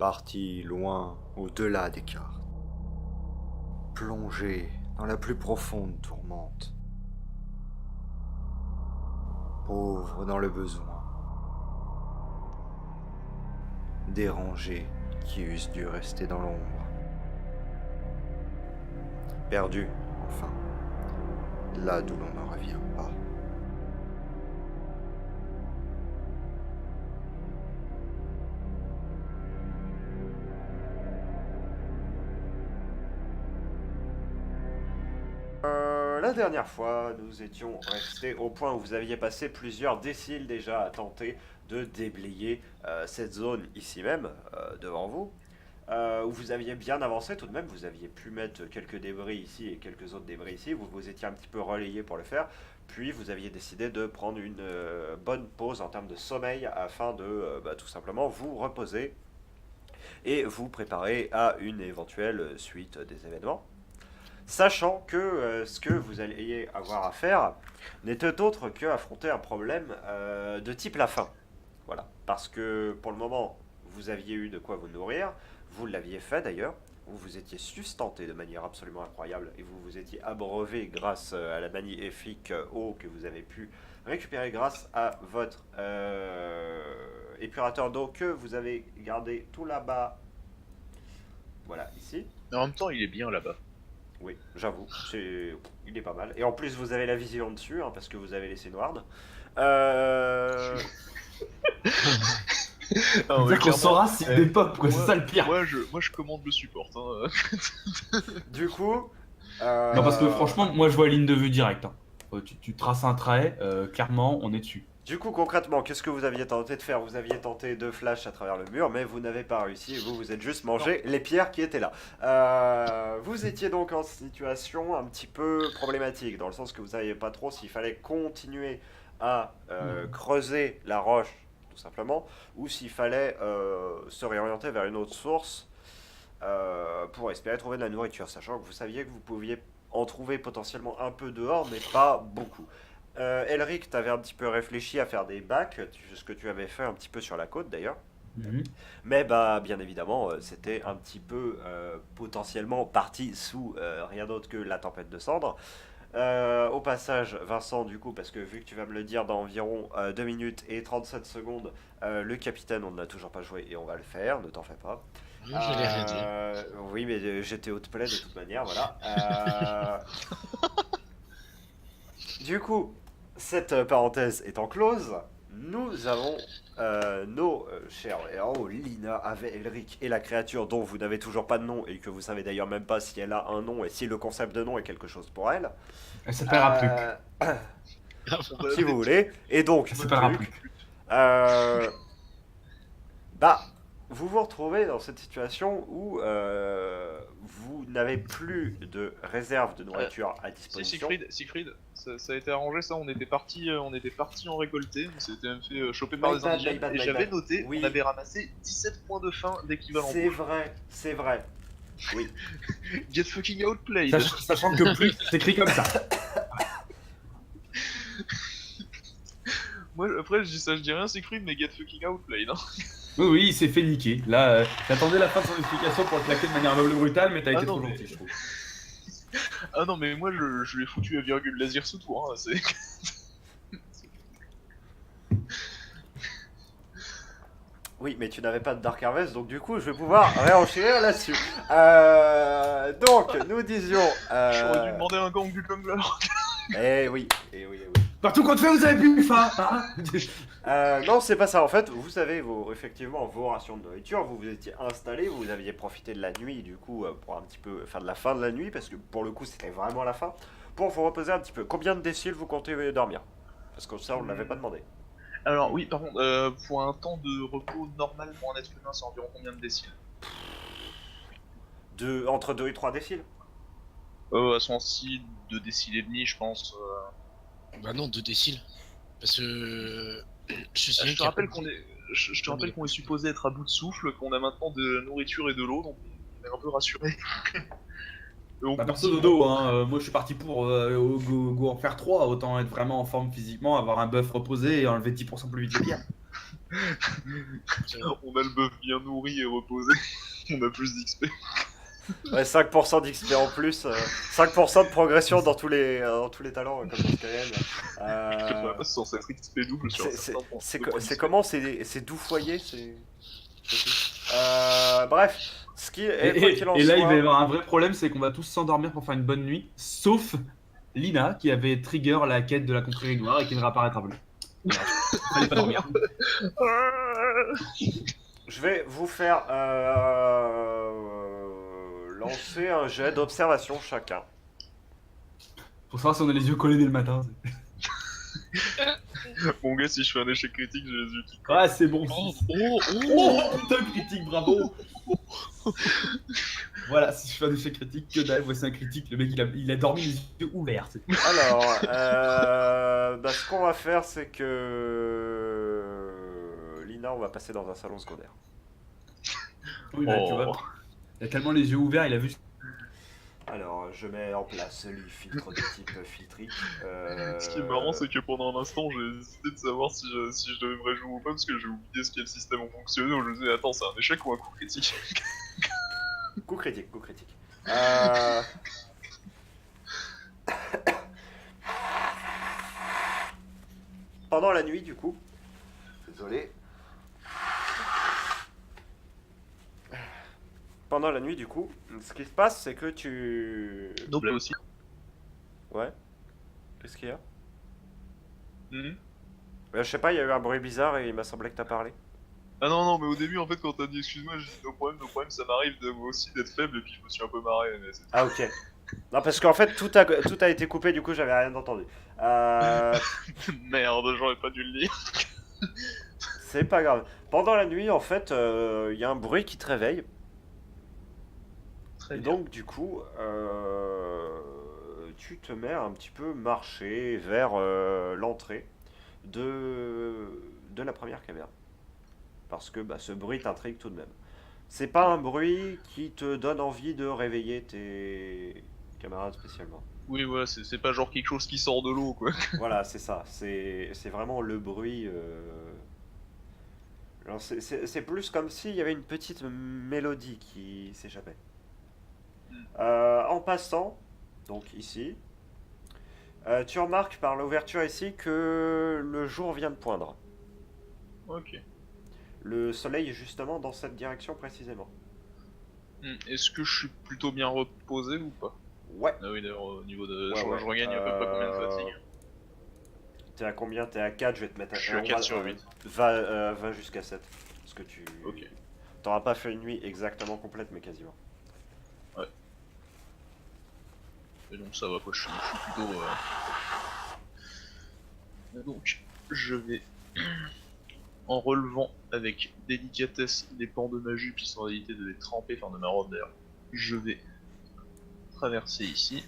parti loin au-delà des cartes, plongé dans la plus profonde tourmente, pauvre dans le besoin, dérangé qui eussent dû rester dans l'ombre, perdu, enfin, là d'où l'on ne revient pas. La dernière fois, nous étions restés au point où vous aviez passé plusieurs déciles déjà à tenter de déblayer cette zone ici même, devant vous, où vous aviez bien avancé tout de même, vous aviez pu mettre quelques débris ici et quelques autres débris ici, vous vous étiez un petit peu relayé pour le faire, puis vous aviez décidé de prendre une bonne pause en termes de sommeil afin de tout simplement vous reposer et vous préparer à une éventuelle suite des événements. Sachant que ce que vous alliez avoir à faire n'était autre qu'affronter un problème de type la faim. Voilà. Parce que pour le moment, vous aviez eu de quoi vous nourrir, vous l'aviez fait d'ailleurs, vous vous étiez sustenté de manière absolument incroyable et vous vous étiez abreuvé grâce à la magnifique eau que vous avez pu récupérer grâce à votre épurateur d'eau que vous avez gardé tout là-bas. Voilà, ici. Mais en même temps, il est bien là-bas. Oui, j'avoue, il est pas mal. Et en plus, vous avez la vision dessus, hein, parce que vous avez laissé Noirde. Euh... Ah ouais, C'est-à-dire qu'on saura clairement, s'il dépop, quoi, c'est ça le pire. moi, je commande le support. Hein. Du coup, Non, parce que franchement, moi je vois la ligne de vue directe. Hein. Tu traces un trait, clairement, on est dessus. du coup, concrètement, qu'est-ce que vous aviez tenté de faire? Vous aviez tenté de flash à travers le mur, mais vous n'avez pas réussi. Et vous vous êtes juste mangé les pierres qui étaient là. Vous étiez donc en situation un petit peu problématique, dans le sens que vous ne saviez pas trop s'il fallait continuer à creuser la roche, tout simplement, ou s'il fallait se réorienter vers une autre source pour espérer trouver de la nourriture, sachant que vous saviez que vous pouviez en trouver potentiellement un peu dehors, mais pas beaucoup. Elric, tu avais un petit peu réfléchi à faire des bacs, ce que tu avais fait un petit peu sur la côte d'ailleurs. Mhm. Mais bah bien évidemment, c'était un petit peu potentiellement parti sous rien d'autre que la tempête de cendres. Au passage, Vincent, du coup, parce que vu que tu vas me le dire dans environ 2 minutes et 37 secondes, le capitaine, on ne l'a toujours pas joué et on va le faire, ne t'en fais pas. Oui, j'allais rien dire. Oui, mais j'étais haute plaie de toute manière, voilà. Du coup, cette parenthèse étant close, nous avons nos chers héros, Lina, Ave, Elric et la créature dont vous n'avez toujours pas de nom et que vous savez d'ailleurs même pas si elle a un nom et si le concept de nom est quelque chose pour elle. Elle s'appellera plus. Si vous voulez. Et donc, Elle s'appellera plus. euh, bah, vous vous retrouvez dans cette situation où vous n'avez plus de réserve de nourriture à disposition. Siegfried, ça a été arrangé ça. On était parti en récolté. On s'était même fait choper par des indigènes. Et j'avais noté, Oui. on avait ramassé 17 points de faim d'équivalent. C'est vrai, c'est vrai. Oui. Get fucking outplayed. Sachant que plus, c'est écrit comme ça. Moi, après, je dis rien, Siegfried, mais get fucking outplayed. Hein. Oui, oui, il s'est fait niquer. Là, j'attendais la fin de son explication pour le claquer de manière brutale, mais t'as été non, trop mais- gentil, je trouve. Ah non, mais moi, je l'ai foutu à virgule laser sous tout. Hein, c'est... Oui, mais tu n'avais pas de Dark Harvest, donc du coup, je vais pouvoir réenchérir là-dessus. Donc, nous disions... J'aurais dû demander un gang du jungler. Eh oui, eh oui, eh oui. Partout qu'on te fait, vous avez plus faim, hein. Non, c'est pas ça. En fait, vous avez effectivement vos rations de nourriture. Vous vous étiez installé, vous aviez profité de la nuit, du coup, pour un petit peu faire de la fin de la nuit, parce que pour le coup, c'était vraiment la fin, pour vous reposer un petit peu. Combien de déciles vous comptez dormir? Parce que ça, on ne l'avait pas demandé. Alors, oui, par contre, pour un temps de repos normal pour un être humain, c'est environ combien de déciles? Entre 2 et 3 déciles. À son si 2 déciles et demi, je pense. Bah non, 2 déciles. Parce que. Je te rappelle qu'on est supposé être à bout de souffle, qu'on a maintenant de nourriture et de l'eau, donc on est un peu rassuré. Bah, perso dodo, hein, moi je suis parti pour go en faire 3, autant être vraiment en forme physiquement, avoir un buff reposé et enlever 10% plus vite les pierres. On a le bœuf bien nourri et reposé. On a plus d'XP. Ouais, 5% d'XP en plus, 5% de progression dans tous les talents, comme dans Skyrim. C'est censé être XP double sur un certain point. C'est comment? C'est doufoyer? Bref, quoi qu'il en Et là, il va y soit... avoir un vrai problème, c'est qu'on va tous s'endormir pour faire une bonne nuit, sauf Lina qui avait trigger la quête de la confrérie noire et qui ne réapparaîtra plus. Voilà. Fallait pas dormir. Je vais vous faire lancer un jet d'observation chacun. Pour savoir si on a les yeux collés dès le matin. Mon gars, si je fais un échec critique, j'ai les yeux qui Ouais, c'est bon. Oh, Oh, putain, critique, bravo. Voilà, si je fais un échec critique, que dalle, voici un critique. Le mec, il a dormi les yeux ouverts. Alors, ce qu'on va faire, c'est que... Lina, on va passer dans un salon secondaire. Oui, bah, tu vois. Il a tellement les yeux ouverts, il a vu. Alors, je mets en place le filtre de type filtrique. Ce qui est marrant, c'est que pendant un instant, j'ai hésité de savoir si je devrais jouer ou pas, parce que j'ai oublié ce qu'est le système en fonctionné. Donc je me disais, attends, c'est un échec ou un coup critique? Coup critique, coup critique. Pendant la nuit, du coup... Désolé. Pendant la nuit, du coup, ce qui se passe, c'est que tu... Noble aussi. Ouais. Qu'est-ce qu'il y a? Mhm. Je sais pas, il y a eu un bruit bizarre et il m'a semblé que t'as parlé. Ah non, mais au début, en fait, quand t'as dit excuse-moi, j'ai dit no problème, ça m'arrive moi aussi d'être faible, et puis je me suis un peu marré, mais c'est... Ah, ok. Non, parce qu'en fait, tout a été coupé, du coup, j'avais rien entendu. Merde, j'aurais pas dû le dire. C'est pas grave. Pendant la nuit, en fait, il y a un bruit qui te réveille. Très Et bien. donc, du coup, tu te mets à un petit peu marcher vers l'entrée de la première caverne. Parce que ce bruit t'intrigue tout de même. C'est pas un bruit qui te donne envie de réveiller tes camarades spécialement. Oui, voilà, c'est pas genre quelque chose qui sort de l'eau, quoi. Voilà, c'est ça. C'est vraiment le bruit. Alors, c'est plus comme s'il y avait une petite mélodie qui s'échappait. En passant, donc ici, tu remarques par l'ouverture ici que le jour vient de poindre. Ok. Le soleil est justement dans cette direction précisément. Est-ce que je suis plutôt bien reposé ou pas? Ouais. Ah oui, d'ailleurs, au niveau de... Ouais, je, ouais. je regagne à peu près combien de fatigue? T'es à combien? T'es à 4, je vais te mettre à... Je suis à 4 sur 8. Va jusqu'à 7. Parce que tu... Ok. T'auras pas fait une nuit exactement complète, mais quasiment. Et donc ça va quoi, je suis plutôt... Donc, je vais... En relevant avec délicatesse les pans de ma jupe qui sont en réalité de les tremper, enfin de ma robe d'ailleurs, je vais traverser ici.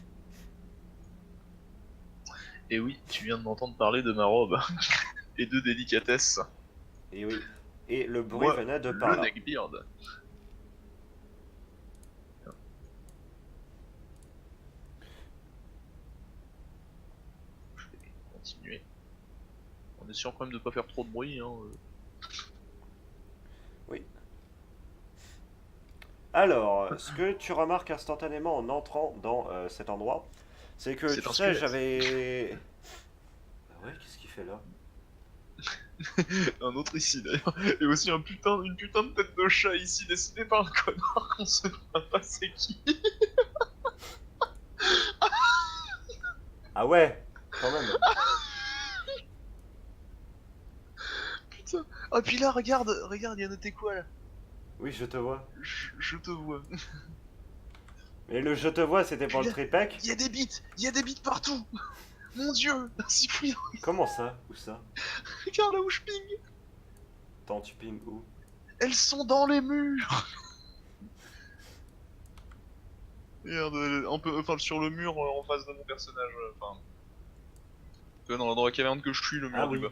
Et oui, tu viens de m'entendre parler de ma robe et de délicatesse. Et oui. Et le bruit Moi, venait de le par là. neckbeard. Je vais continuer. En essayant quand même de pas faire trop de bruit, hein. Oui. Alors, ce que tu remarques instantanément en entrant dans cet endroit, c'est que, C'est tu un sais, squelette. j'avais... Ah ouais, qu'est-ce qu'il fait là? Un autre ici d'ailleurs. Et aussi une putain de tête de chat ici dessinée par un connard qu'on se voit pas c'est qui. Ah ouais, quand même. Putain. Ah puis là regarde, il y a noté quoi là? Oui, je te vois. Je te vois. Mais le je te vois, c'était pour le tripek? Il y a des bites partout. Mon dieu, Cyprien, Comment ça? Où ça? regarde là où je ping. Attends, tu ping où? Elles sont dans les murs. Merde, un peu, enfin sur le mur en face de mon personnage, enfin. Dans la caverne que je suis, le mur Ah du oui. bas.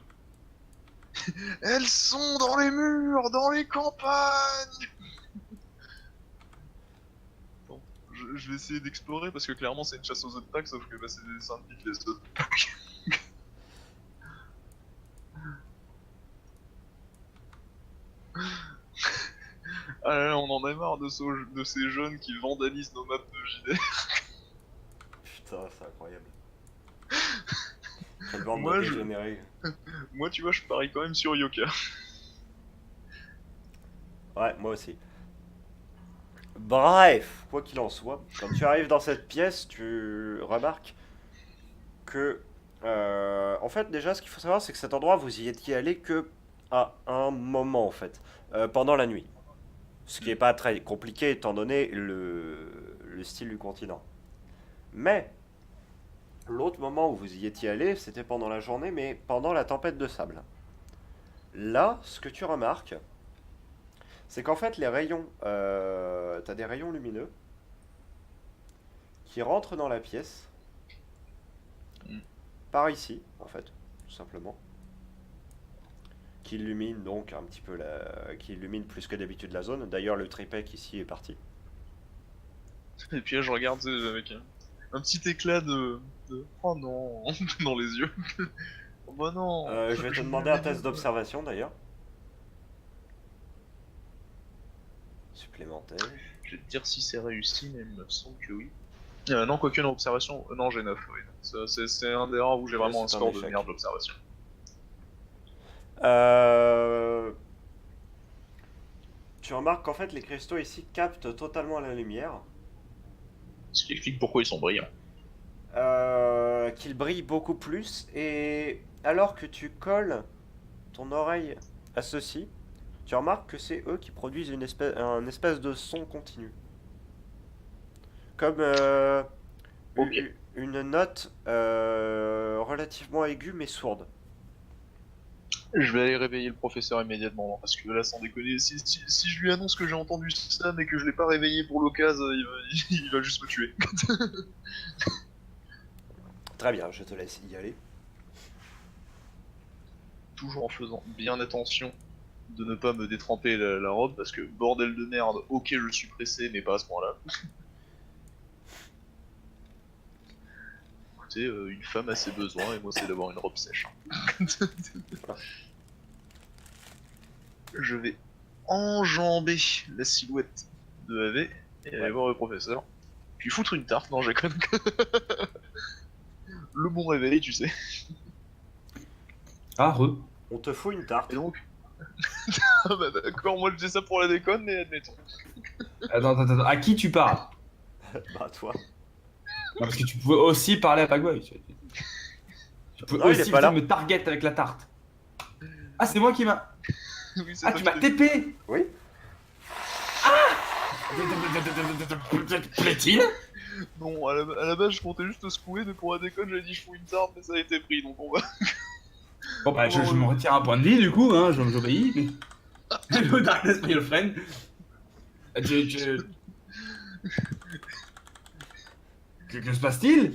Elles sont dans les murs, dans les campagnes. Bon, je vais essayer d'explorer parce que clairement c'est une chasse aux œufs de Pâques, sauf que c'est des dessins de pique les œufs de Pâques. Ah là là, on en a marre de ces jeunes qui vandalisent nos maps de JD. Putain, c'est incroyable. Quelle bande Moi, de je- dégénérés. Moi, tu vois, je parie quand même sur Yoka. Ouais, moi aussi. Bref, quoi qu'il en soit, quand tu arrives dans cette pièce, tu remarques que... en fait, déjà, ce qu'il faut savoir, c'est que cet endroit, vous y étiez allé que à un moment, en fait, pendant la nuit. Ce qui n'est pas très compliqué étant donné le style du continent. Mais, l'autre moment où vous y étiez allé, c'était pendant la journée, mais pendant la tempête de sable. Là, ce que tu remarques, c'est qu'en fait, les rayons, t'as des rayons lumineux qui rentrent dans la pièce, Mm. par ici, en fait, tout simplement, qui illumine donc un petit peu qui illumine plus que d'habitude la zone. D'ailleurs, le tripek ici est parti. Et puis là, je regarde avec un petit éclat Oh non dans les yeux. Oh bah non. Je vais te demander un test d'observation d'ailleurs. Supplémentaire. Je vais te dire si c'est réussi, mais il me semble que oui. Non, quoique, non, observation. Non, j'ai 9, oui. C'est un des rares où j'ai Ouais, vraiment un c'est un score de échec. merde d'observation. Euh, Tu remarques qu'en fait les cristaux ici captent totalement la lumière, Ce qui explique pourquoi ils sont brillants. qu'ils brillent beaucoup plus, et alors que tu colles ton oreille à ceci, tu remarques que c'est eux qui produisent un espèce de son continu. Comme Ok. une note relativement aiguë mais sourde. Je vais aller réveiller le professeur immédiatement, non, parce que là, sans déconner, si je lui annonce que j'ai entendu ça, mais que je l'ai pas réveillé pour l'occasion, il va juste me tuer. Très bien, je te laisse y aller. Toujours en faisant bien attention de ne pas me détremper la robe, parce que bordel de merde, ok, je suis pressé, mais pas à ce point-là. Écoutez, une femme a ses besoins, et moi, c'est d'avoir une robe sèche. Je vais enjamber la silhouette de AV et aller Ouais. voir le professeur. Puis foutre une tarte, non, je déconne. Le bon réveil, tu sais. Ah, On te fout une tarte. Et donc. Ah bah d'accord, moi je dis ça pour la déconne, mais admettons. Attends, à qui tu parles? Bah toi. Non, parce que tu pouvais aussi parler à Pagboy. Tu peux Non, il est aussi pas là. me target avec la tarte. Ah, c'est moi qui m'a. Oui, c'est Ah, toi tu qui m'as t'es- TP. Oui. Plaît-il? Non, à la base je comptais juste te secouer, mais pour la déconne j'avais dit je fous une tarte, mais ça a été pris, donc on va. Bon, bah, je me retire un point de vie, du coup, hein, j'obéis. Mais... Hello, darkness, my old friend. Que se passe-t-il?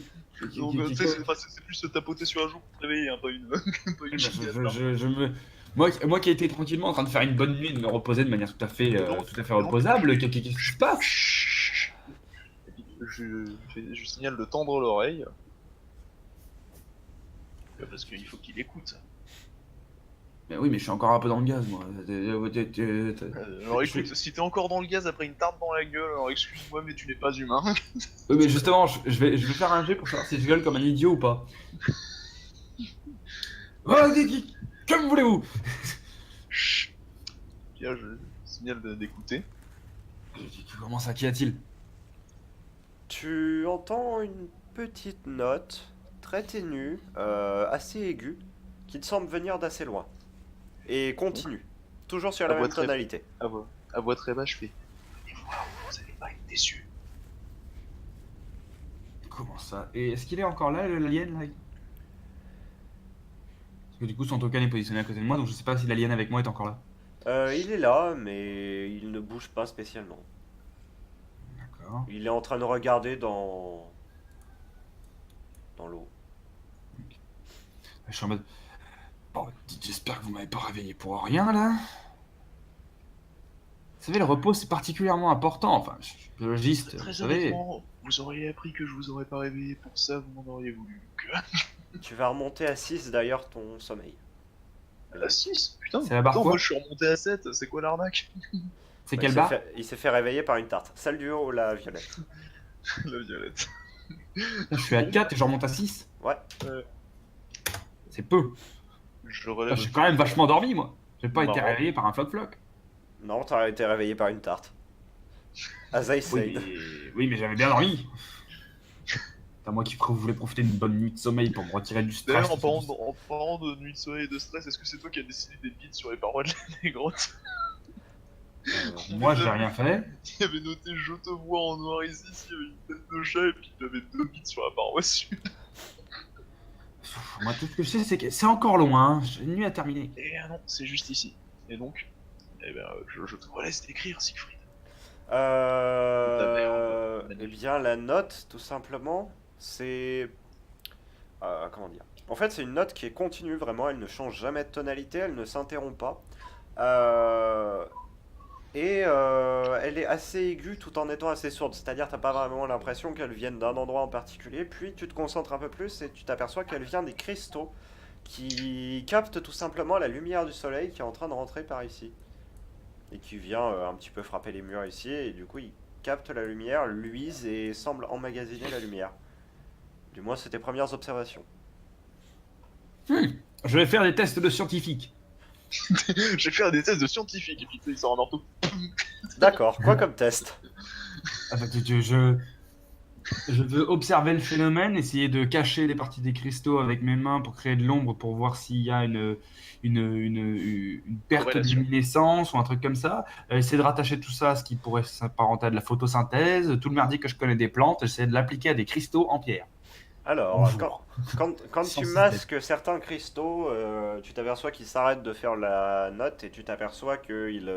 Donc tu sais, c'est plus se tapoter sur la joue pour te réveiller, hein, pas une. Pas une giga tarte. Je me... Moi qui étais tranquillement en train de faire une bonne nuit, de me reposer de manière tout à fait reposable, qu'est-ce qui se passe? Chut. Je signale de tendre l'oreille. Parce qu'il faut qu'il écoute. Mais oui, mais je suis encore un peu dans le gaz, moi. Alors écoute, si t'es encore dans le gaz après une tarte dans la gueule, alors excuse-moi, mais tu n'es pas humain. Oui, mais justement, je vais faire un jet pour savoir si je gueule comme un idiot ou pas. Oh, comme voulez-vous? Chut. Puis là, je signale d'écouter. Comment ça, qu'y a-t-il? Tu entends une petite note très ténue, assez aiguë, qui te semble venir d'assez loin. Et continue. Toujours sur la La voix même très- tonalité. À voix très basse, je fais. Venez voir, vous allez pas être déçus. Comment ça? Et est-ce qu'il est encore là, l'alien, là? Parce que du coup, son token est positionné à côté de moi, donc je sais pas si l'alien avec moi est encore là. Il est là, mais il ne bouge pas spécialement. D'accord. Il est en train de regarder dans l'eau. Je suis en mode... Bon, j'espère que vous m'avez pas réveillé pour rien, là. Vous savez, le repos, c'est particulièrement important. Enfin, je suis biologiste, vous Très savez. honnêtement, vous auriez appris que je vous aurais pas réveillé pour ça, vous m'en auriez voulu. Tu vas remonter à 6 d'ailleurs ton sommeil. À 6 Putain, C'est la barre attends, quoi moi je suis remonté à 7, c'est quoi l'arnaque? C'est Bah, quel bar? il s'est fait réveiller par une tarte. Celle du haut, la violette. La violette. Je suis à 4 et je remonte à 6. Ouais. C'est peu. Je Ah, relève. j'ai quand même vachement dormi, moi. J'ai pas été Marrant. réveillé par un floc-floc. Non, t'as été réveillé par une tarte. As I Oui, said. mais j'avais bien dormi. C'est à moi qui voulais profiter d'une bonne nuit de sommeil pour me retirer du stress. D'ailleurs, en parlant de nuit de sommeil et de stress, est-ce que c'est toi qui as dessiné des bits sur les parois des grottes? Moi, j'ai rien fait. Il y avait noté je te vois en noir ici, il y avait une tête de chat et puis il y avait 2 bits sur la paroi sud. Moi, tout ce que je sais, c'est que c'est encore loin. J'ai une nuit à terminer. Et non, c'est juste ici. Et donc, eh ben, je te laisse décrire, Siegfried. Eh bien, la note, tout simplement, c'est... comment dire? En fait, c'est une note qui est continue, vraiment. Elle ne change jamais de tonalité, elle ne s'interrompt pas. Elle est assez aiguë tout en étant assez sourde. C'est-à-dire, t'as pas vraiment l'impression qu'elle vienne d'un endroit en particulier. Puis, tu te concentres un peu plus et tu t'aperçois qu'elle vient des cristaux qui captent tout simplement la lumière du soleil qui est en train de rentrer par ici. Et qui vient un petit peu frapper les murs ici. Et du coup, il capte la lumière, luise et semble emmagasiner la lumière. Du moins, c'est tes premières observations. Je vais faire des tests de scientifique. J'ai fait des tests de scientifique et puis il sort un marteau. D'accord, quoi comme test? En fait, je veux observer le phénomène, essayer de cacher des parties des cristaux avec mes mains pour créer de l'ombre, pour voir s'il y a une perte de Corrélation. luminescence ou un truc comme ça. Essayer de rattacher tout ça à ce qui pourrait s'apparenter à de la photosynthèse. Tout le merdier que je connais des plantes, essayer de l'appliquer à des cristaux en pierre. Alors, Bonjour. quand Sans tu système. masques certains cristaux, tu t'aperçois qu'ils s'arrêtent de faire la note et tu t'aperçois qu'ils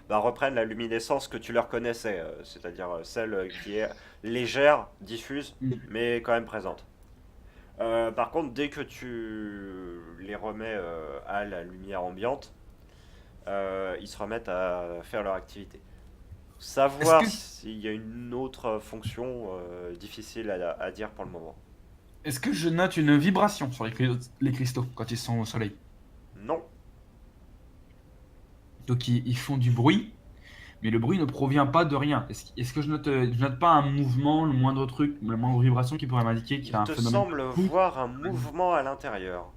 reprennent la luminescence que tu leur connaissais, c'est-à-dire celle qui est légère, diffuse, mais quand même présente. Par contre, dès que tu les remets à la lumière ambiante, ils se remettent à faire leur activité. Savoir Est-ce que- s'il y a une autre fonction difficile à dire pour le moment. Est-ce que je note une vibration sur les cristaux quand ils sont au soleil? Non. Donc ils font du bruit, mais le bruit ne provient pas de rien. Est-ce que je note pas un mouvement, le moindre truc, la moindre vibration qui pourrait m'indiquer qu'il y a Il un te phénomène? semble voir un mouvement à l'intérieur.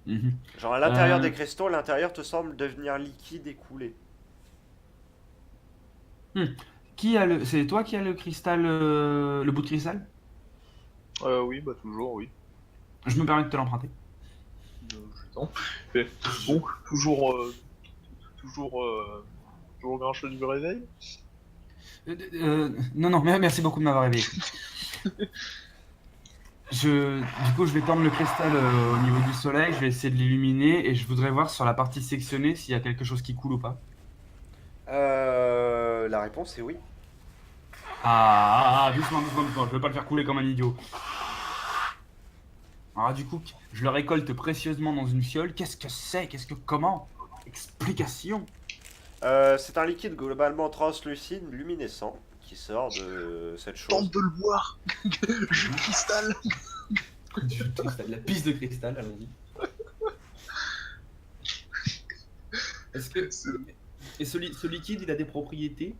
Mhm. Genre à l'intérieur Euh. des cristaux, l'intérieur te semble devenir liquide et coulé. C'est toi qui as le cristal, le bout de cristal? Oui, bah toujours, oui. Je me permets de te l'emprunter. Je t'en fais. Bon, toujours grincheux du réveil. Non, non, merci beaucoup de m'avoir réveillé. Du coup, je vais tendre le cristal au niveau du soleil, je vais essayer de l'illuminer et je voudrais voir sur la partie sectionnée s'il y a quelque chose qui coule ou pas. La réponse est oui. Doucement, je vais pas le faire couler comme un idiot. Alors du coup, je le récolte précieusement dans une fiole. Qu'est-ce que c'est? Comment? Explication. C'est un liquide globalement translucide, luminescent, qui sort de cette chose. Tente de le boire. Jus de cristal. La piste de cristal, allons-y. Est-ce que... Et ce liquide, il a des propriétés?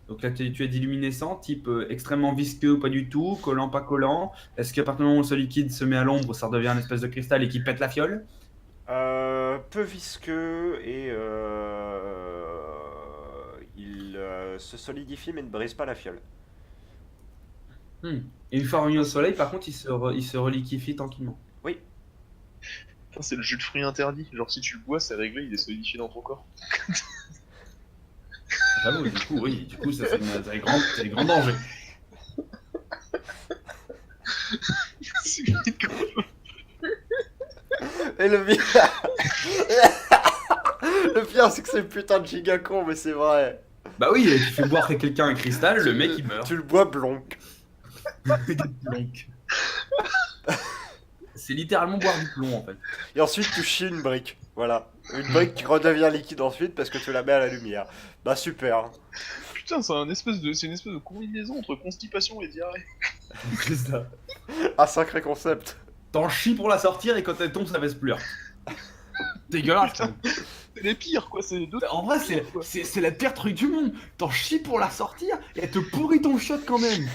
Donc là, tu as dit luminescent, type extrêmement visqueux ou pas du tout, collant, pas collant. Est-ce qu'à partir du moment où ce liquide se met à l'ombre, ça redevient une espèce de cristal et qui pète la fiole? Peu visqueux et il se solidifie mais ne brise pas la fiole. Et une fois remis au soleil, par contre, il se reliquifie tranquillement. Oui. Putain, c'est le jus de fruits interdit. Genre, si tu le bois, c'est réglé, il est solidifié dans ton corps. J'avoue, du coup, oui, ça c'est un grand danger. Et le pire, le pire c'est que c'est putain de giga con, mais c'est vrai. Bah oui, tu fais boire à quelqu'un un cristal, le mec il meurt. Tu le bois blonk. Donc, c'est littéralement boire du plomb en fait. Et ensuite tu chies une brique. Voilà. Une brique qui redevient liquide ensuite parce que tu la mets à la lumière. Bah super. Putain, c'est une espèce de combinaison entre constipation et diarrhée. C'est ça. Ah, sacré concept. T'en chies pour la sortir et quand elle tombe, ça va se pleurer. Dégueulasse. Putain. c'est les pires, quoi. C'est les deux. En vrai, c'est la pire truc du monde. T'en chies pour la sortir et elle te pourrit ton shot quand même.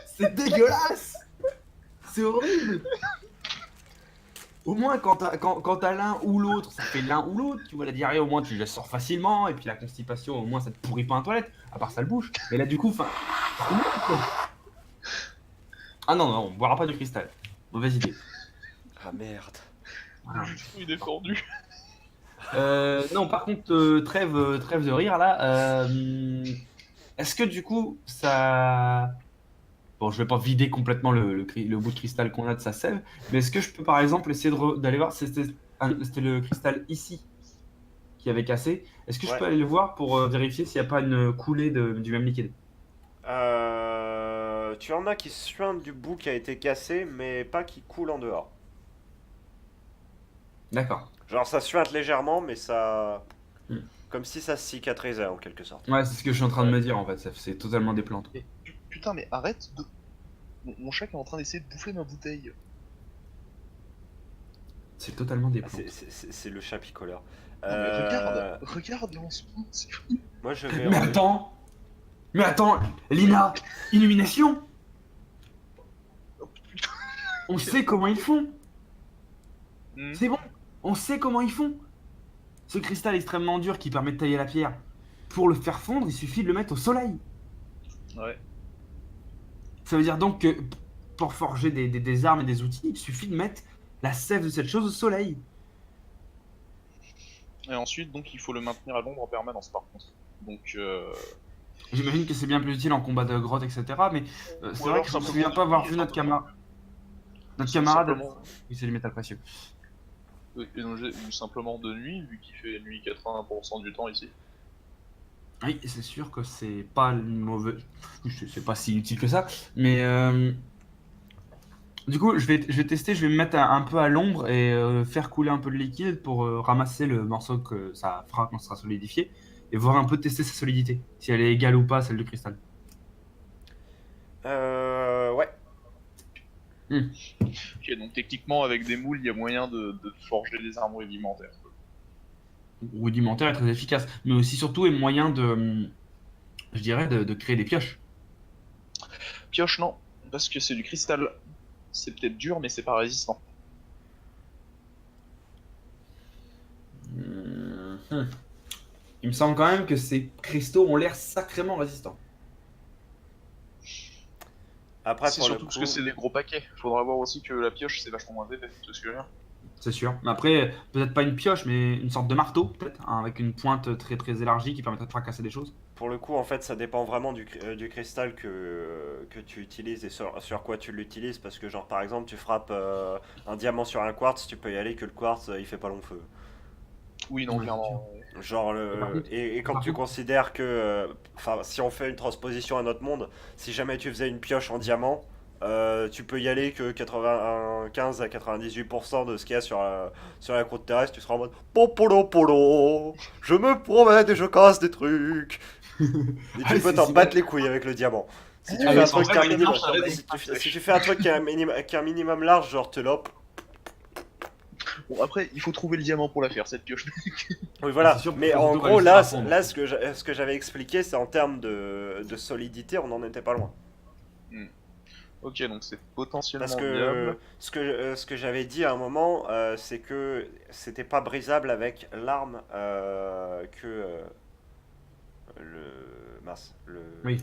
C'est dégueulasse. C'est horrible. Au moins, quand t'as l'un ou l'autre, ça fait l'un ou l'autre. Tu vois, la diarrhée, au moins, tu la sors facilement. Et puis la constipation, au moins, ça te pourrit pas en toilette. À part ça le bouche. Mais là, du coup, enfin. c'est nul, quoi. Ah non, non, on boira pas du cristal. Mauvaise idée. Ah merde. Voilà. Le jus de fruits défendu. Non, par contre, trêve de rire là. Est-ce que du coup, ça. Bon, je vais pas vider complètement le bout de cristal qu'on a de sa sève, mais est-ce que je peux par exemple essayer d'aller voir si c'était le cristal ici qui avait cassé? Est-ce que je Ouais. peux aller le voir pour vérifier s'il n'y a pas une coulée du même liquide? Tu en as qui suintent du bout qui a été cassé, mais pas qui coule en dehors. D'accord. Genre ça suinte légèrement, mais ça... Hmm. Comme si ça se cicatrisait en quelque sorte. Ouais, c'est ce que je suis en train de me dire en fait, c'est totalement des plantes. Mais, putain, mais arrête de. Mon chat qui est en train d'essayer de bouffer ma bouteille. C'est totalement des Ah, plantes. c'est le chat picoleur. Non, mais regarde lancement, c'est fou. Moi je vais... Mais attends, Lina, illumination! Oh, putain. On sait comment ils font! Hmm. C'est bon, on sait comment ils font. Ce cristal extrêmement dur qui permet de tailler la pierre, pour le faire fondre, il suffit de le mettre au soleil. Ouais. Ça veut dire donc que pour forger des armes et des outils, il suffit de mettre la sève de cette chose au soleil. Et ensuite, donc, il faut le maintenir à l'ombre en permanence, par contre. Donc, J'imagine que c'est bien plus utile en combat de grotte, etc. Mais c'est Ou vrai alors que je me simplement souviens pas avoir vu notre camarade. Notre camarade. simplement- Oui, c'est du métal précieux. ou simplement de nuit, vu qu'il fait nuit 80% du temps ici. Oui, c'est sûr que c'est pas mauvais. C'est pas si utile que ça. Mais du coup, je vais tester, je vais me mettre un peu à l'ombre et faire couler un peu de liquide pour ramasser le morceau que ça fera quand ça sera solidifié et voir un peu tester sa solidité, si elle est égale ou pas à celle du cristal. Ouais. Ok, donc techniquement, avec des moules, il y a moyen de forger des armes rudimentaires. Rudimentaire est très efficace, mais aussi surtout est moyen de, je dirais, de créer des pioches. Pioche, non, parce que c'est du cristal. C'est peut-être dur, mais c'est pas résistant. Mhm. Il me semble quand même que ces cristaux ont l'air sacrément résistants. Après C'est pour le surtout parce que coup... c'est des gros paquets. Faudra voir aussi que la pioche, c'est vachement moins épais, c'est ce que je veux dire. C'est sûr. Mais après, peut-être pas une pioche, mais une sorte de marteau, peut-être, hein, avec une pointe très très élargie qui permettrait de fracasser des choses. Pour le coup, en fait, ça dépend vraiment du cristal que tu utilises et sur quoi tu l'utilises. Parce que, genre, par exemple, tu frappes un diamant sur un quartz, tu peux y aller que le quartz, il fait pas long feu. Oui, non, Ouais, clairement. Genre, Par contre- et quand par tu contre- considères que, enfin, si on fait une transposition à notre monde, si jamais tu faisais une pioche en diamant, tu peux y aller que 95 à 98% de ce qu'il y a sur la croûte terrestre, tu seras en mode Popolo polo, je me promène et je casse des trucs. Et Ah, tu peux c'est t'en si battre les couilles avec le diamant. Si tu Ah, fais mais un c'est truc vrai qui est un que ça minimum, marche avec si tu fais un truc qui est un minimum large, genre te l'op. Bon, après, il faut trouver le diamant pour la faire, cette pioche. Oui, voilà. C'est sûr, Mais faut en surtout gros, réussir à fondre. là, ce que j'avais expliqué, c'est en termes de solidité, on n'en était pas loin. Ok, donc c'est potentiellement Parce que viable. ce que j'avais dit à un moment, c'est que c'était pas brisable avec l'arme que le mince, Oui.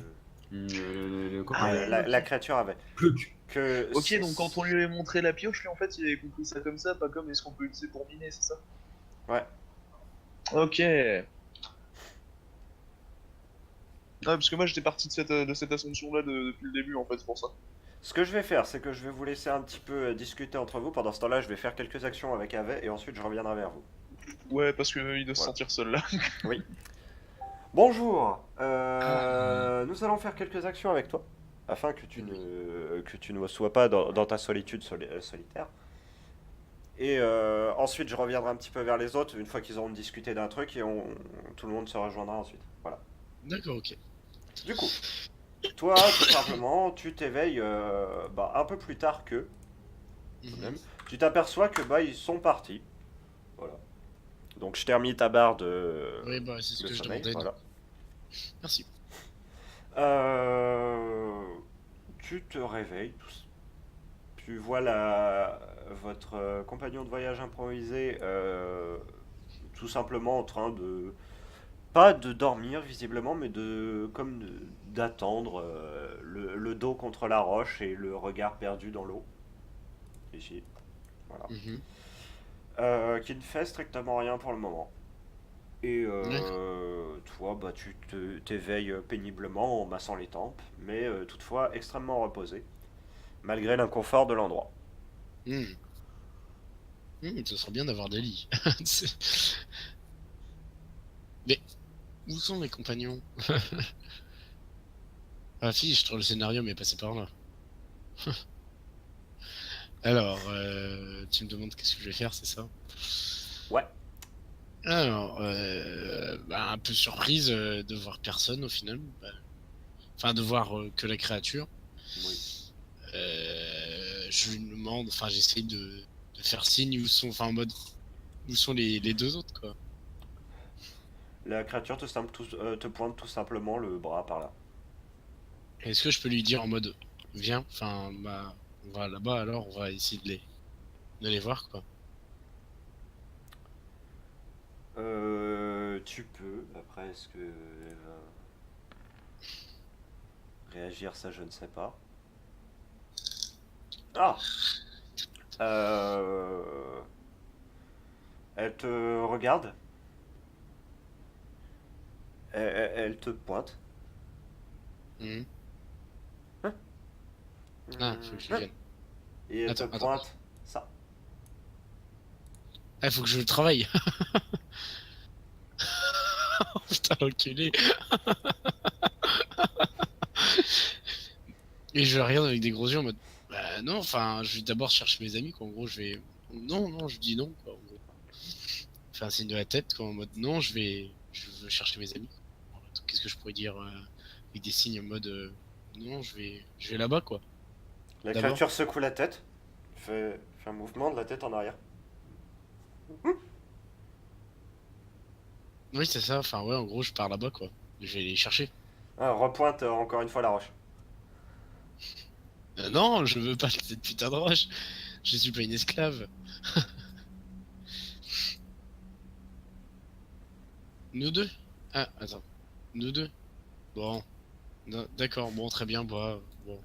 Copain. la créature avait. Pluck. Que Ok, donc quand on lui avait montré la pioche, lui en fait, il avait compris ça comme ça, pas comme est-ce qu'on peut l'utiliser pour miner, c'est ça? Ouais. Ok. Ouais, parce que moi j'étais parti de cette assumption-là depuis le début en fait, c'est pour ça. Ce que je vais faire, c'est que je vais vous laisser un petit peu discuter entre vous. Pendant ce temps-là, je vais faire quelques actions avec Ave et ensuite je reviendrai vers vous. Ouais, parce qu'il doit se Voilà. sentir seul là. Bonjour. Nous allons faire quelques actions avec toi afin que tu ne sois pas dans ta solitude solitaire. Et ensuite, je reviendrai un petit peu vers les autres une fois qu'ils auront discuté d'un truc et tout le monde se rejoindra ensuite. Voilà. D'accord, ok. Du coup, toi, tout simplement, tu t'éveilles un peu plus tard qu'eux, Mhm. même. Tu t'aperçois que ils sont partis. Voilà. Donc je t'ai remis ta barre de, Oui, bah, c'est ce de que je sommeil, demandais. voilà. Merci. Tu te réveilles, tu vois votre compagnon de voyage improvisé tout simplement en train de, pas de dormir visiblement, mais d'attendre le dos contre la roche et le regard perdu dans l'eau. Ici, voilà. Mhm. Qui ne fait strictement rien pour le moment. Et D'accord. toi, bah, t'éveilles péniblement en massant les tempes, mais toutefois extrêmement reposé, malgré l'inconfort de l'endroit. Hmm. Ce serait bien d'avoir des lits. Mais où sont mes compagnons? Ah, fiche, le scénario m'est passé par là. Alors, tu me demandes qu'est-ce que je vais faire, c'est ça? Ouais, Alors, un peu surprise de voir personne au final. Enfin, de voir que la créature. oui. Je lui demande, enfin, j'essaye de faire signe où sont, enfin, en mode, où sont les deux autres, quoi. La créature te pointe tout simplement le bras par là. Est-ce que je peux lui dire en mode, viens, enfin, bah, on va là-bas alors, on va essayer de les voir, quoi. Tu peux. Après, est-ce que elle va réagir, ça je ne sais pas. Ah. Euh, Elle te regarde. Elle te pointe. Mhm. Hein. Ah, faut que je Hein. vienne. Et elle te Attends. pointe ça. Ah, faut que je travaille. Oh, putain, l'enculé. Et je regarde avec des gros yeux en mode, bah non, enfin, je vais d'abord chercher mes amis, quoi. En gros, je vais. Non, je dis non, quoi. En gros. Je fais un signe de la tête, quoi, en mode non, je veux chercher mes amis. Qu'est-ce que je pourrais dire avec des signes en mode non, je vais là-bas, quoi. La D'abord. créature secoue la tête. Fait un mouvement de la tête en arrière. Oui, c'est ça. Enfin, ouais, en gros, je pars là-bas, quoi. Je vais les chercher. Ah, repointe encore une fois la roche. Non, je veux pas cette putain de roche. Je suis pas une esclave. Nous deux? Ah, attends. Nous deux? Bon. D'accord, bon, très bien, bah, bon.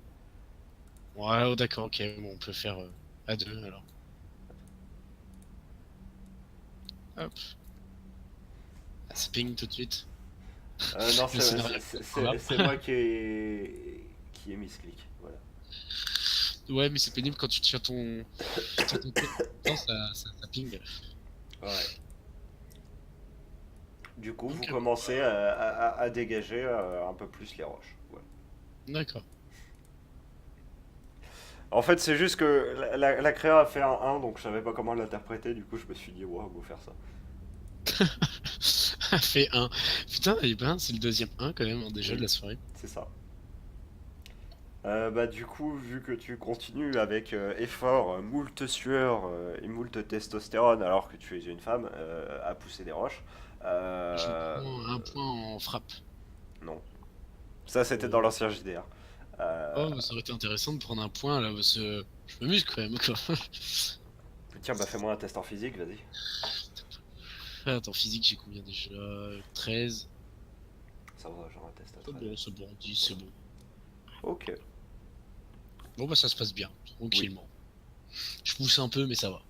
Ouais, oh, d'accord, ok, bon, on peut faire à deux, alors. Hop. Ah, ça ping tout de suite. Non, Le scénario. c'est moi qui ai misclick. Voilà. Ouais, mais c'est pénible quand tu tiens ton tête. Non, ça ping. Ouais. Du coup, vous Ok, commencez à dégager un peu plus les roches. Voilà. d'accord. En fait, c'est juste que la créa a fait un 1, donc je savais pas comment l'interpréter. Du coup, je me suis dit, waouh, go faire ça. Fait un. Putain, eh ben, c'est le deuxième 1 quand même, déjà de Oui, la soirée. c'est ça. Bah, du coup, vu que tu continues avec effort, moult sueur et moult testostérone, alors que tu es une femme, à pousser des roches, Je euh, prends un point en frappe. non. Ça, c'était dans Oh, l'ancien JDR. oh, ça aurait été intéressant de prendre un point là, parce que je me muscle quand même, quoi. Tiens, bah fais-moi un test en physique, vas-y. Attends, physique, j'ai combien déjà? 13. Ça va, genre un test à C'est 13. bon, c'est bon, 10, c'est bon. Ok. Bon, bah ça se passe bien, tranquillement. Je pousse un peu, mais ça va.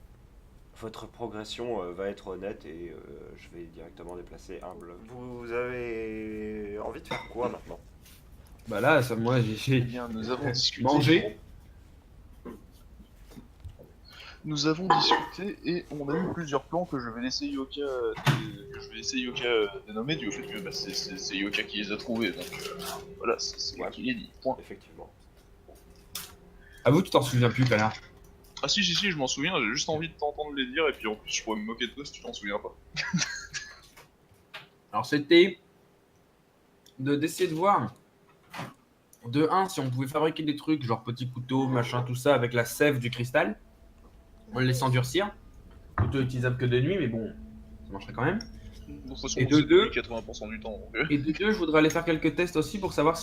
Votre progression va être honnête et je vais directement déplacer un bloc. Vous avez envie de faire quoi maintenant? Bah là, ça, moi, Eh j'ai bien, nous avons discuté. mangé. Nous avons discuté et on a eu plusieurs plans que je vais laisser Yoka, dénommer du fait que bah, c'est Yoka qui les a trouvés. Donc voilà, c'est moi qui l'ai dit. Point. Effectivement. À vous, tu t'en souviens plus, connard. Ah si, je m'en souviens, j'ai juste envie de t'entendre les dire et puis en plus je pourrais me moquer de toi si tu t'en souviens pas. Alors, c'était d'essayer de voir, de 1, si on pouvait fabriquer des trucs, genre petits couteaux, machin, tout ça, avec la sève du cristal, en le laissant durcir. Plutôt utilisable que de nuit, mais bon, Ça marcherait quand même. De toute façon, Et c'est de deux. 80% du temps. Donc, Et de deux, je voudrais aller faire quelques tests aussi pour savoir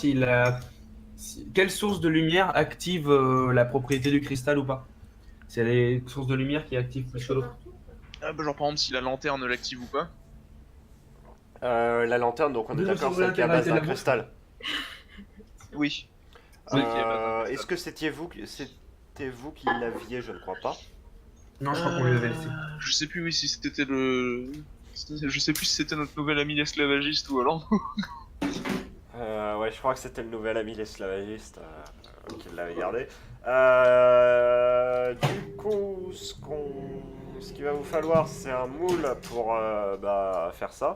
quelle source de lumière active la propriété du cristal ou pas. Si elle est une source de lumière qui active plus que l'autre. Ah bah genre par exemple si la lanterne l'active ou pas. La lanterne, donc on est Nous d'accord, sommes celle qui est à base l'intégralité de d'un la bourse. cristal. Oui. Oui. Est-ce que c'était vous, qui l'aviez? Je ne crois pas. Non, je crois qu'on lui avait laissé. Je sais plus oui, si c'était le... Je sais plus si c'était notre nouvel ami l'esclavagiste ou alors... Ouais, je crois que c'était le nouvel ami l'esclavagiste qui l'avait gardé. Du coup, ce qu'il va vous falloir, c'est un moule pour faire ça.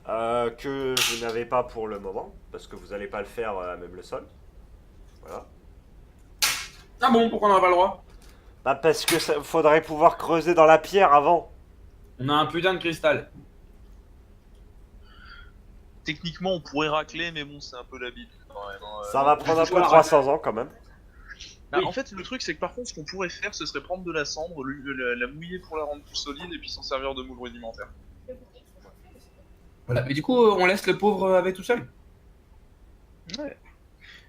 Que vous n'avez pas pour le moment, parce que vous n'allez pas le faire à même le sol. Voilà. Ah bon, pourquoi on n'en a pas le droit? Bah parce que faudrait pouvoir creuser dans la pierre avant. On a un putain de cristal. Techniquement on pourrait racler mais bon c'est un peu la Bible quand même. Hein. Ça va prendre un peu voir, 300 ans quand même. Bah, Oui. en fait le truc c'est que par contre ce qu'on pourrait faire ce serait prendre de la cendre, la mouiller pour la rendre plus solide et puis s'en servir de moule rudimentaire. Voilà. Mais du coup, on laisse le pauvre avec tout seul. Ouais.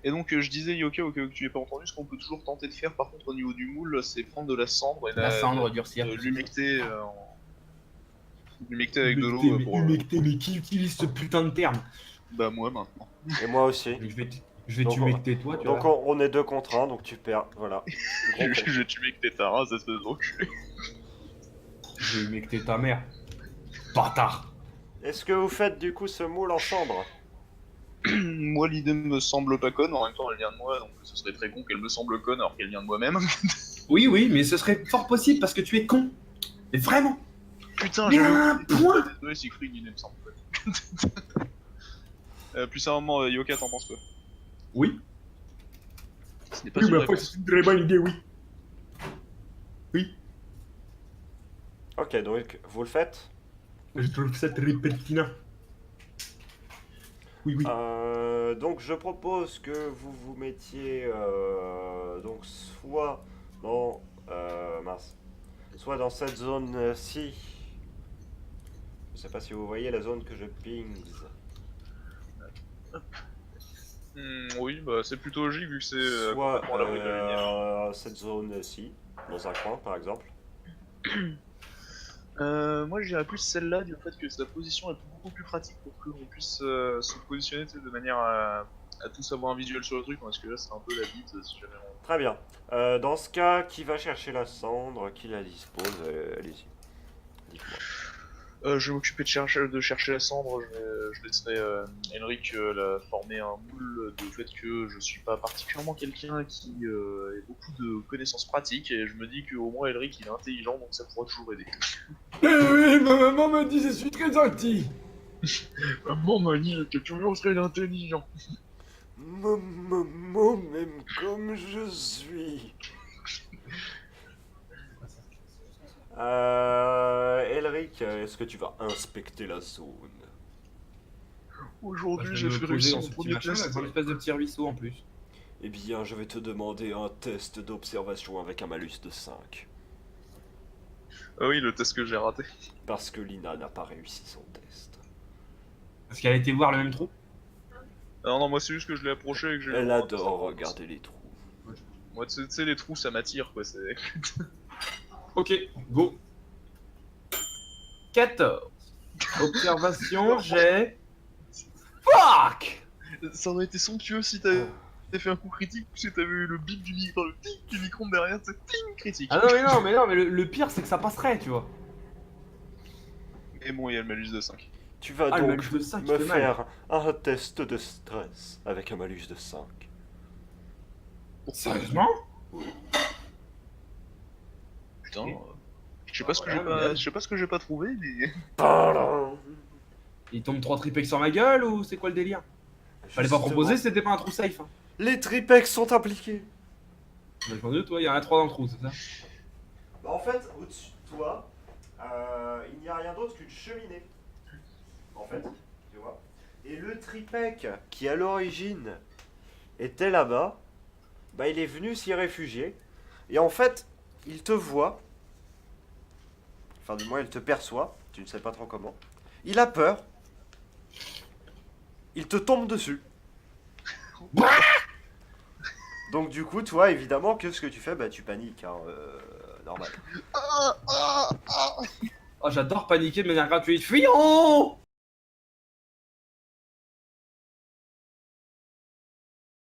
Et donc je disais Yoka au cas où tu n'aies pas entendu, ce qu'on peut toujours tenter de faire par contre au niveau du moule c'est prendre de la cendre et La cendre, durcir. l'humecter l'humecter avec de l'eau pour... Humecter, mais qui utilise ce putain de terme? Bah moi maintenant. Et moi aussi. Je vais Donc, t'humecter toi, tu Donc vois. on est 2 contre 1, donc tu perds. Voilà. Gros con. Je vais t'humecter ta race espèce d'enculé. Je vais humecter ta mère. Bâtard. Est-ce que vous faites du coup ce moule en cendre? Moi l'idée me semble pas conne, en même temps elle vient de moi donc ce serait très con qu'elle me semble conne alors qu'elle vient de moi-même. Oui, oui, mais ce serait fort possible parce que tu es con. Mais vraiment. Putain, Mais j'avais un oublié. point. Désolé Siegfried, il me semble pas. Plus sérieusement, Yoka t'en penses quoi? Oui. Ce n'est pas une réponse. c'est une très bonne idée, oui. Oui. Ok, donc vous le faites. Je trouve ça très pertinent. Oui, oui. Donc je propose que vous vous mettiez donc soit dans soit dans cette zone-ci. Je sais pas si vous voyez la zone que je pings. Oui, bah c'est plutôt logique vu que c'est Soit complètement à l'abri de la lumière. cette zone-ci, dans un coin par exemple. Moi j'irais plus celle-là du fait que sa position est beaucoup plus pratique pour que l'on puisse se positionner de manière à tous avoir un visuel sur le truc, parce que là c'est un peu la bite si jamais on... Très bien. Dans ce cas, qui va chercher la cendre, qui la dispose, allez-y. Dites-moi. Je vais m'occuper de chercher la cendre, je laisserai Elric former un moule du fait que je suis pas particulièrement quelqu'un qui ait beaucoup de connaissances pratiques et je me dis qu'au moins Elric il est intelligent donc ça pourra toujours aider. Oui, ma maman me dit je suis très gentil. Maman m'a dit que toujours serais intelligent. Maman m'aime comme je suis. Elric, est-ce que tu vas inspecter la zone? Aujourd'hui j'ai fait réussir mon premier test. Dans l'espèce de petit ruisseau en plus. Eh bien, je vais te demander un test d'observation avec un malus de 5. Ah oui, le test que j'ai raté. Parce que Lina n'a pas réussi son test. Parce qu'elle a été voir le même trou. Ah non, moi c'est juste que je l'ai approché et que j'ai... Elle adore regarder les trous. Moi tu sais, les trous ça m'attire quoi, c'est... Ok, go. 14. Observation, j'ai... Fuck. Ça aurait été somptueux si t'avais fait un coup critique ou si t'avais eu le bip du micro, le tic du micro derrière, c'est ting critique. Ah non, mais le pire c'est que ça passerait, tu vois. Et bon, il y a le malus de 5. Tu vas Ah, le donc malus de 5 me fait mal. faire un test de stress avec un malus de 5. Sérieusement? Putain, Ok. je sais pas ce que Voilà, je sais pas ce que j'ai pas trouvé, mais... Pardon. Il tombe 3 tripex sur ma gueule ou c'est quoi le délire? Fallait pas proposer, c'était pas un trou safe. Hein. Les tripex sont impliqués. Je m'en doute, toi, il y en a 3 dans le trou, c'est ça? Bah, en fait, au-dessus de toi, il n'y a rien d'autre qu'une cheminée. En fait, tu vois. Et le tripec qui à l'origine était là-bas, bah il est venu s'y réfugier. Et en fait, il te voit. Enfin, du moins, il te perçoit. Tu ne sais pas trop comment. Il a peur. Il te tombe dessus. Donc, du coup, toi, évidemment, qu'est-ce que tu fais? Bah, tu paniques, hein, normal. Oh, j'adore paniquer de manière gratuite. Fuyons!